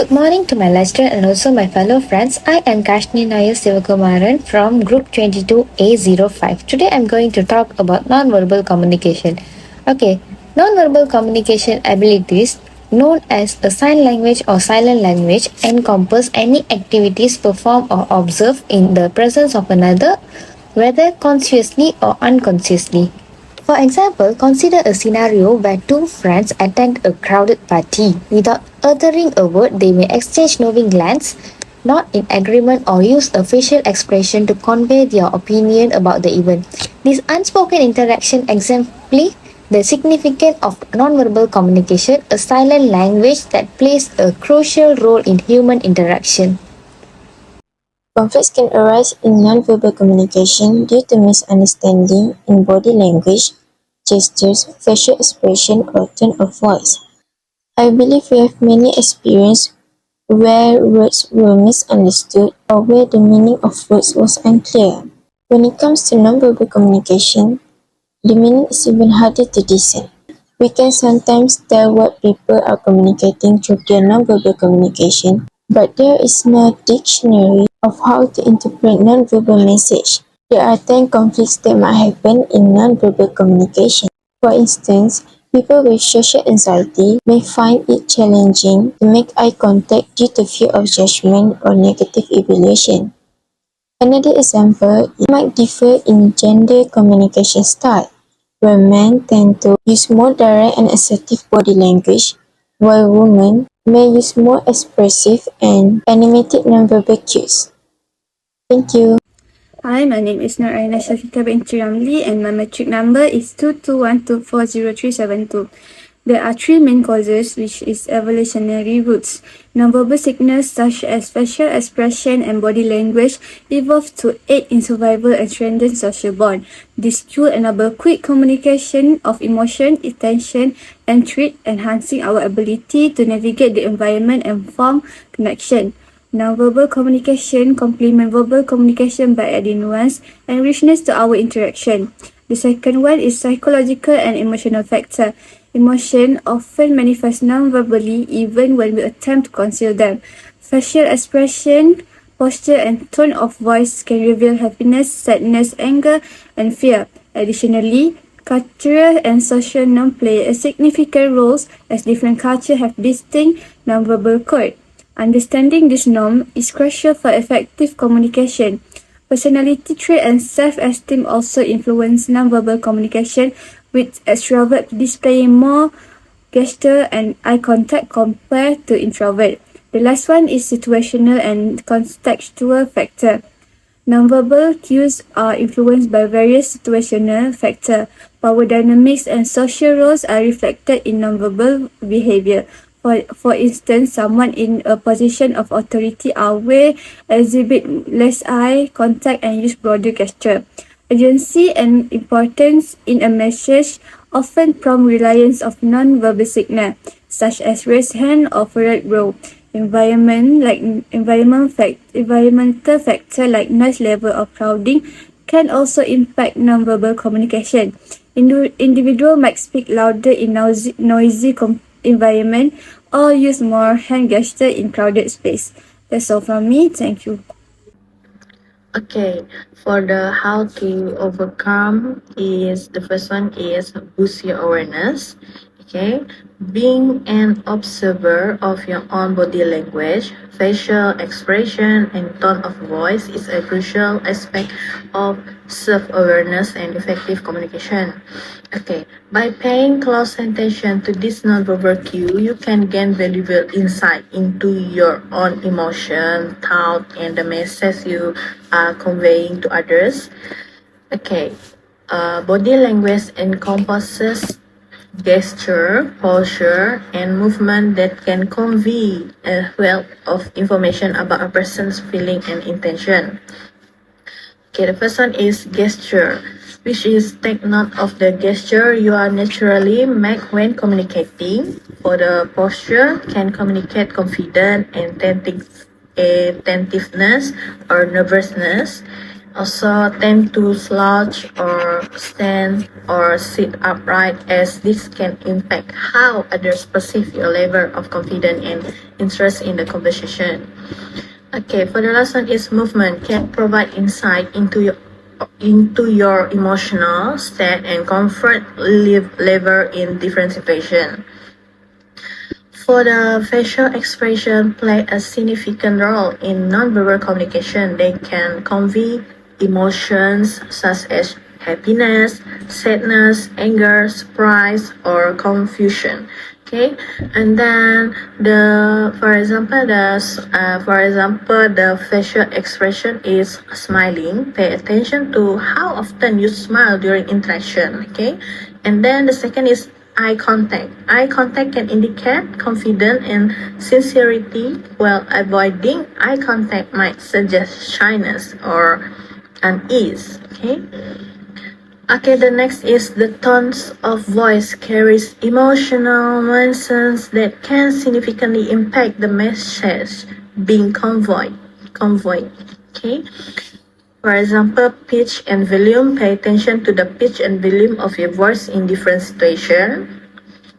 Good morning to my lecturer and also my fellow friends. I am Kashni Nair Sivakumaran from Group 22A05. Today I'm going to talk about nonverbal communication. Okay, nonverbal communication abilities, known as a sign language or silent language, encompass any activities performed or observed in the presence of another, whether consciously or unconsciously. For example, consider a scenario where two friends attend a crowded party. Without uttering a word, they may exchange knowing glances, nod in agreement, or use a facial expression to convey their opinion about the event. This unspoken interaction exemplify the significance of nonverbal communication, a silent language that plays a crucial role in human interaction. Conflicts can arise in nonverbal communication due to misunderstanding in body language, gestures, facial expression, or tone of voice. I believe we have many experiences where words were misunderstood or where the meaning of words was unclear. When it comes to nonverbal communication, the meaning is even harder to discern. We can sometimes tell what people are communicating through their nonverbal communication, but there is no dictionary of how to interpret nonverbal message. There are 10 conflicts that might happen in nonverbal communication. For instance, people with social anxiety may find it challenging to make eye contact due to fear of judgment or negative evaluation. Another example might differ in gender communication style, where men tend to use more direct and assertive body language, while women may use more expressive and animated nonverbal cues. Thank you. Hi, my name is Naraina Shafika binti Ramli and my metric number is 2212400372. There are three main causes, which is evolutionary roots. Nonverbal signals such as facial expression and body language evolved to aid in survival and strengthen social bond. This tool enable quick communication of emotion, intention, and threat, enhancing our ability to navigate the environment and form connection. Nonverbal communication complement verbal communication by adding nuance and richness to our interaction. The second one is psychological and emotional factor. Emotion often manifest non-verbally even when we attempt to conceal them. Facial expression, posture, and tone of voice can reveal happiness, sadness, anger, and fear. Additionally, cultural and social norms play a significant role as different cultures have distinct non-verbal code. Understanding this norm is crucial for effective communication. Personality trait and self-esteem also influence nonverbal communication, with extroverts displaying more gesture and eye contact compared to introvert. The last one is situational and contextual factor. Nonverbal cues are influenced by various situational factors. Power dynamics and social roles are reflected in nonverbal behavior. For instance, someone in a position of authority may exhibit less eye contact and use broader gesture. Urgency and importance in a message often prompt reliance of non-verbal signal, such as raised hand or furrowed brow. Environmental factor like noise level or crowding can also impact non-verbal communication. Individual might speak louder in noisy environment or use more hand gesture in crowded space. That's all from me. Thank you. Okay, for the how to overcome is the first one is boost your awareness. Okay, being an observer of your own body language, facial expression, and tone of voice is a crucial aspect of self-awareness and effective communication. Okay, by paying close attention to this nonverbal cue, you can gain valuable insight into your own emotion, thought, and the message you are conveying to others. Okay, body language encompasses gesture, posture, and movement that can convey a wealth of information about a person's feeling and intention. Okay, the first one is gesture, which is take note of the gesture you are naturally make when communicating. For the posture, can communicate confidence and attentiveness or nervousness. Also tend to slouch or stand or sit upright, as this can impact how others perceive your level of confidence and interest in the conversation. Okay, for the last one is movement can provide insight into your emotional state and comfort level in different situations. For the facial expression play a significant role in nonverbal communication. They can convey emotions such as happiness, sadness, anger, surprise, or confusion. Okay, and then the facial expression is smiling. Pay attention to how often you smile during interaction. Okay, and then the second is eye contact. Eye contact can indicate confidence and sincerity, while avoiding eye contact might suggest shyness or unease. Okay, the next is the tones of voice carries emotional nuances that can significantly impact the message being conveyed. Okay. For example, pitch and volume. Pay attention to the pitch and volume of your voice in different situations.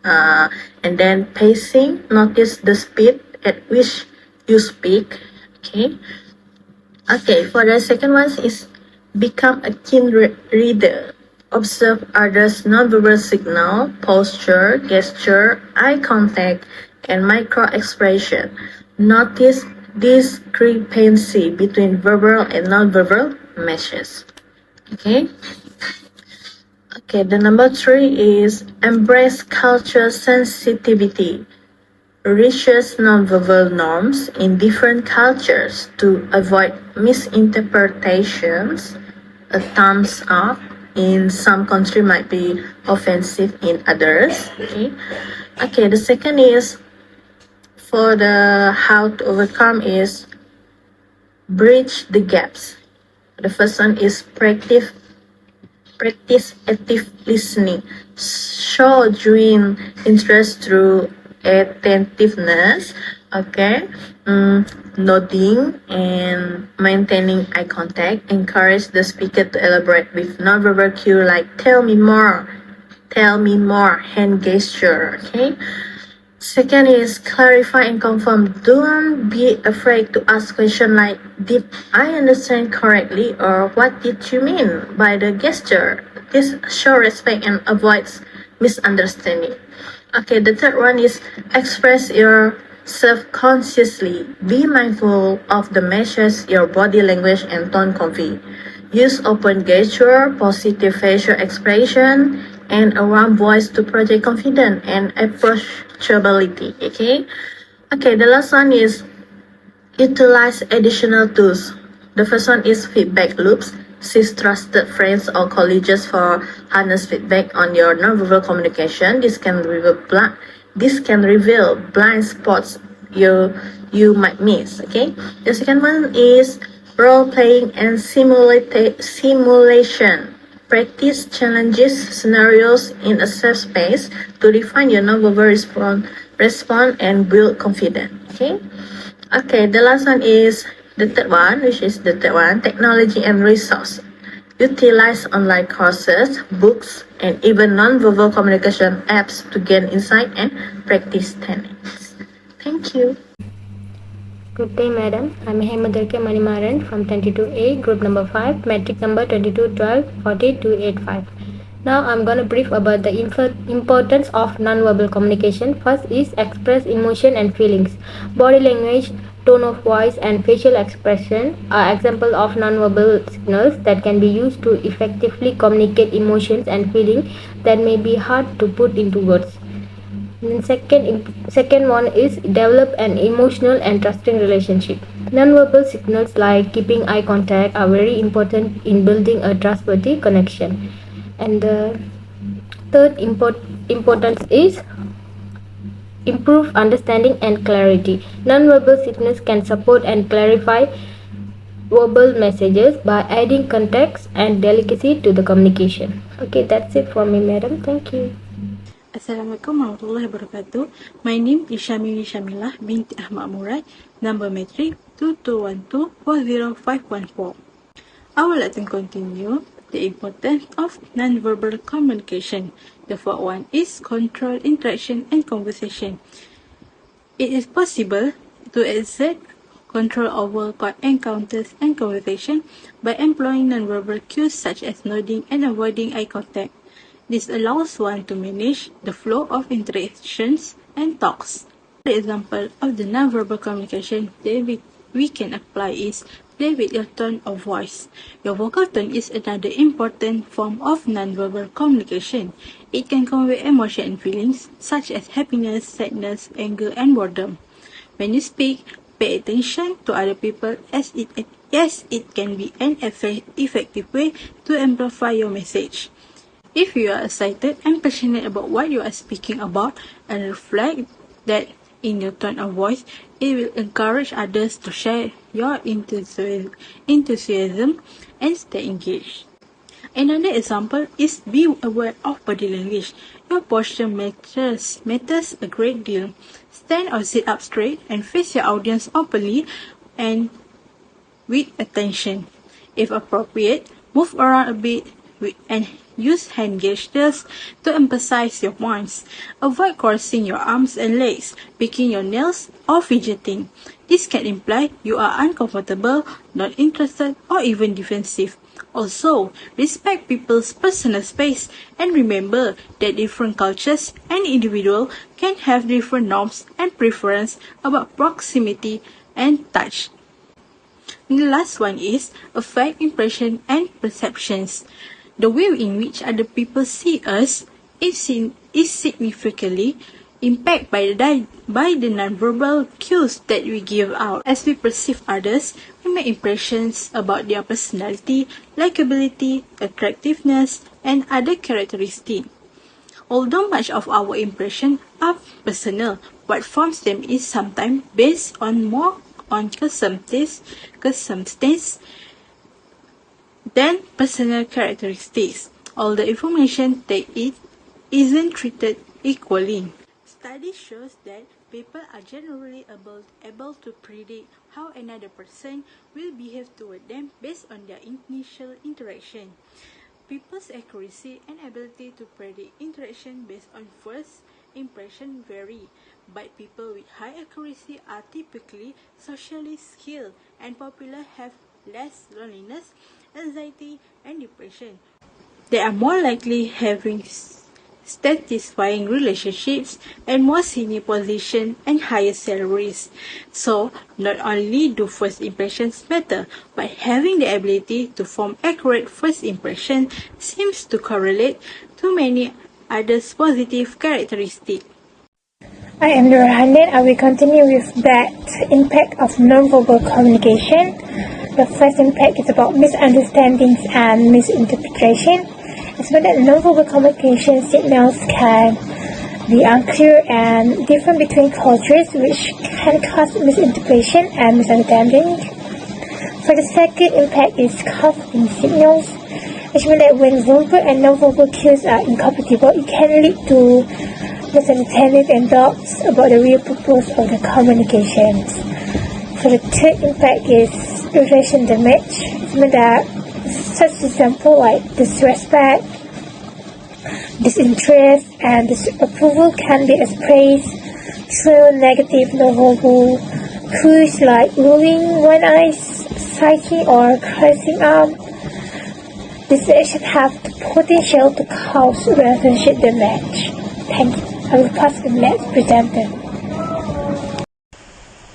And then pacing. Notice the speed at which you speak. Okay. Okay. For the second one is become a keen reader. Observe others' nonverbal signal, posture, gesture, eye contact, and micro expression. Notice discrepancy between verbal and nonverbal messages. Okay. Okay, the number 3 is embrace culture sensitivity. Research nonverbal norms in different cultures to avoid misinterpretations. A thumbs up in some country might be offensive in others. Okay, the second is for the how to overcome is bridge the gaps. The first one is practice active listening. Show genuine interest through attentiveness. Okay. Nodding and maintaining eye contact. Encourage the speaker to elaborate with nonverbal cue like tell me more, hand gesture. Okay. Second is clarify and confirm. Don't be afraid to ask questions like, did I understand correctly, or what did you mean by the gesture? This shows respect and avoids misunderstanding. Okay, the third one is express yourself consciously. Be mindful of the messages your body language and tone convey. Use open gesture, positive facial expression, and a warm voice to project confidence and approachability. Okay, the last one is utilize additional tools. The first one is feedback loops. Seek trusted friends or colleagues for honest feedback on your nonverbal communication. This can reveal blind spots you might miss. Okay. The second one is role playing and simulation. Practice challenges scenarios in a safe space to refine your nonverbal response and build confidence. Okay, the last one is the third one, technology and resource. Utilize online courses, books, and even non-verbal communication apps to gain insight and practice techniques. Thank you. Good day, madam. I'm Hemadurke Manimaran from 22A, group number 5, metric number 2212-4285. Now I'm going to brief about the importance of non-verbal communication. First is express emotion and feelings. Body language, tone of voice, and facial expression are examples of non-verbal signals that can be used to effectively communicate emotions and feelings that may be hard to put into words. And second one is develop an emotional and trusting relationship. Nonverbal signals like keeping eye contact are very important in building a trustworthy connection. And the third importance is improve understanding and clarity. Nonverbal signals can support and clarify verbal messages by adding context and delicacy to the communication. Okay, that's it for me, madam. Thank you. Assalamualaikum warahmatullahi wabarakatuh. My name is Shamilah binti Ahmad Murad, number matric 2212-40514. I would like to continue the importance of nonverbal communication. The fourth one is control interaction and conversation. It is possible to exert control over encounters and conversation by employing nonverbal cues such as nodding and avoiding eye contact. This allows one to manage the flow of interactions and talks. An example of the nonverbal communication that we can apply is play with your tone of voice. Your vocal tone is another important form of nonverbal communication. It can convey emotion and feelings such as happiness, sadness, anger, and boredom. When you speak, pay attention to other people as it can be an effective way to amplify your message. If you are excited and passionate about what you are speaking about and reflect that in your tone of voice, it will encourage others to share your enthusiasm and stay engaged. Another example is be aware of body language. Your posture matters a great deal. Stand or sit up straight and face your audience openly and with attention. If appropriate, move around a bit and use hand gestures to emphasize your points. Avoid crossing your arms and legs, picking your nails, or fidgeting. This can imply you are uncomfortable, not interested, or even defensive. Also, respect people's personal space and remember that different cultures and individuals can have different norms and preferences about proximity and touch. And the last one is affect impression and perceptions. The way in which other people see us is significantly impacted by the nonverbal cues that we give out. As we perceive others, we make impressions about their personality, likability, attractiveness, and other characteristics. Although much of our impressions are personal, what forms them is sometimes based on more on circumstance than personal characteristics. All the information that it isn't treated equally. Study shows that people are generally able to predict how another person will behave toward them based on their initial interaction. People's accuracy and ability to predict interaction based on first impression vary, but people with high accuracy are typically socially skilled and popular have less loneliness, anxiety, and depression. They are more likely having satisfying relationships and more senior position and higher salaries. So, not only do first impressions matter, but having the ability to form accurate first impression seems to correlate to many other positive characteristics. I am Nurhanin. I will continue with that impact of nonverbal communication. The first impact is about misunderstandings and misinterpretation. It's about that nonverbal communication signals can be unclear and different between cultures, which can cause misinterpretation and misunderstanding. For the second impact is conflicting signals, which means that when verbal and nonverbal cues are incompatible, it can lead to misunderstandings and doubts about the real purpose of the communications. For the third impact is relation damage, which means that such example like disrespect, disinterest, and disapproval can be expressed through negative nonverbal cues like rolling one eye, sighing, or crossing arm. These actions have the potential to cause relationship damage. Thank you. I will pass to the next presenter.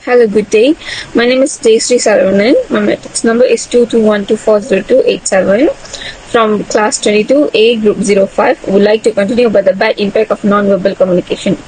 Hello, good day. My name is Jayshree Saravanan. My matrix number is 221240287 from class 22A group 05. Would like to continue about the bad impact of non-verbal communication.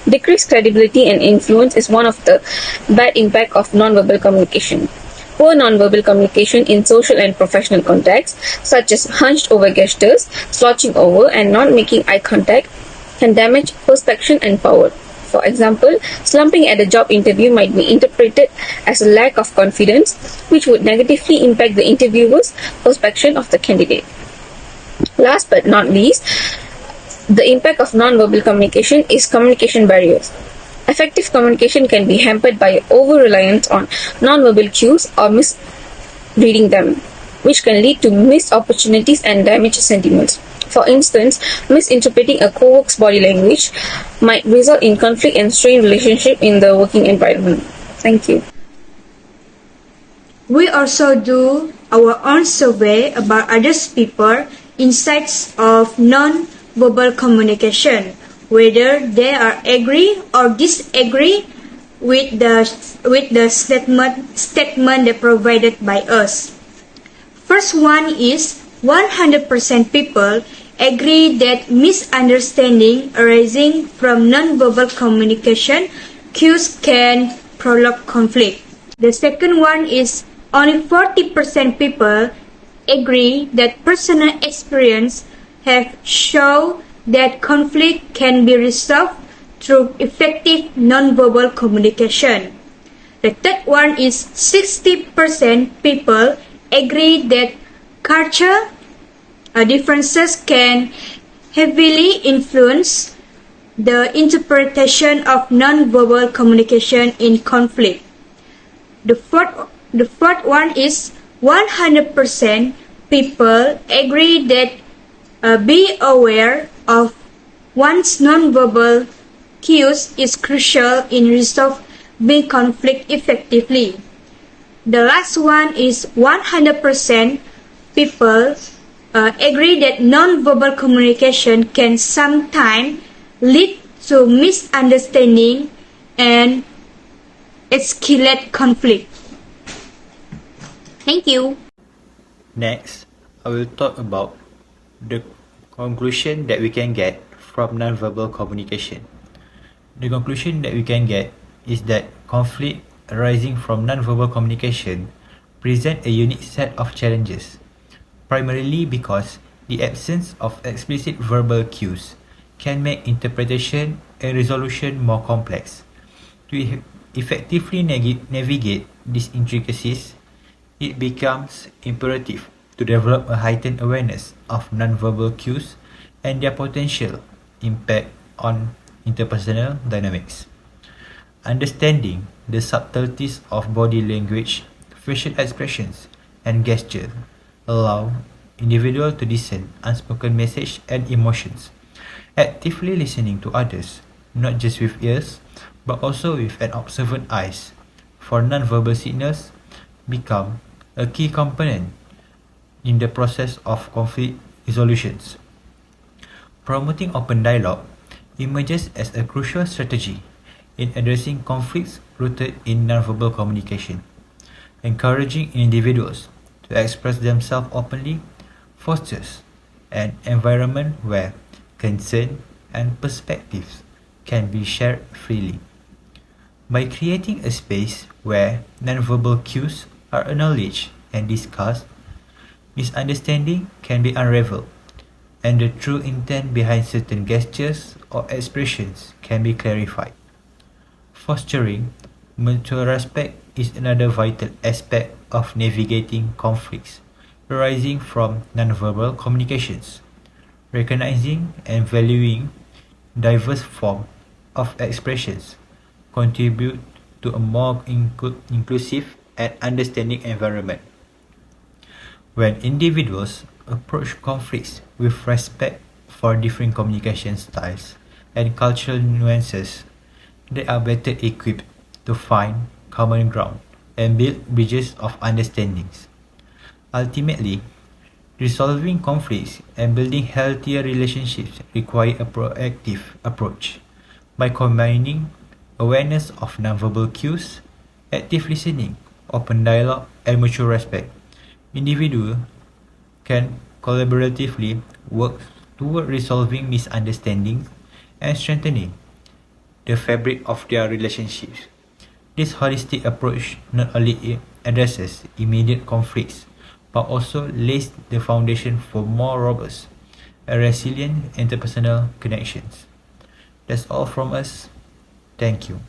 Decreased credibility and influence is one of the bad impact of non-verbal communication. Poor non-verbal communication in social and professional contexts, such as hunched over gestures, slouching over, and not making eye contact, can damage perception and power. For example, slumping at a job interview might be interpreted as a lack of confidence, which would negatively impact the interviewer's perception of the candidate. Last but not least, the impact of non-verbal communication is communication barriers. Effective communication can be hampered by over-reliance on non-verbal cues or misreading them. which can lead to missed opportunities and damaged sentiments. For instance, misinterpreting a co-worker's body language might result in conflict and strained relationship in the working environment. Thank you. We also do our own survey about others people insights of non-verbal communication, whether they are agree or disagree with the statement they provided by us. First one is 100% people agree that misunderstanding arising from non-verbal communication cues can prolong conflict. The second one is only 40% people agree that personal experience have shown that conflict can be resolved through effective non-verbal communication. The third one is 60% people agree that culture differences can heavily influence the interpretation of non-verbal communication in conflict. The fourth one is 100% people agree that be aware of one's non-verbal cues is crucial in resolving conflict effectively. The last one is 100% people agree that non-verbal communication can sometimes lead to misunderstanding and escalate conflict. Thank you. Next, I will talk about the conclusion that we can get from nonverbal communication. The conclusion that we can get is that conflict arising from nonverbal communication present a unique set of challenges, primarily because the absence of explicit verbal cues can make interpretation and resolution more complex. To effectively navigate these intricacies, it becomes imperative to develop a heightened awareness of nonverbal cues and their potential impact on interpersonal dynamics. Understanding the subtleties of body language, facial expressions, and gesture allow individuals to discern unspoken message and emotions. Actively listening to others, not just with ears, but also with an observant eyes, for nonverbal signals become a key component in the process of conflict resolutions. Promoting open dialogue emerges as a crucial strategy in addressing conflicts rooted in nonverbal communication. Encouraging individuals to express themselves openly fosters an environment where concern and perspectives can be shared freely. By creating a space where nonverbal cues are acknowledged and discussed, misunderstanding can be unraveled, and the true intent behind certain gestures or expressions can be clarified. Fostering mutual respect is another vital aspect of navigating conflicts arising from nonverbal communications. Recognizing and valuing diverse forms of expressions contribute to a more inclusive and understanding environment. When individuals approach conflicts with respect for different communication styles and cultural nuances, they are better equipped to find common ground and build bridges of understandings. Ultimately, resolving conflicts and building healthier relationships require a proactive approach. By combining awareness of nonverbal cues, active listening, open dialogue, and mutual respect, individuals can collaboratively work toward resolving misunderstandings and strengthening the fabric of their relationships. This holistic approach not only addresses immediate conflicts, but also lays the foundation for more robust and resilient interpersonal connections. That's all from us. Thank you.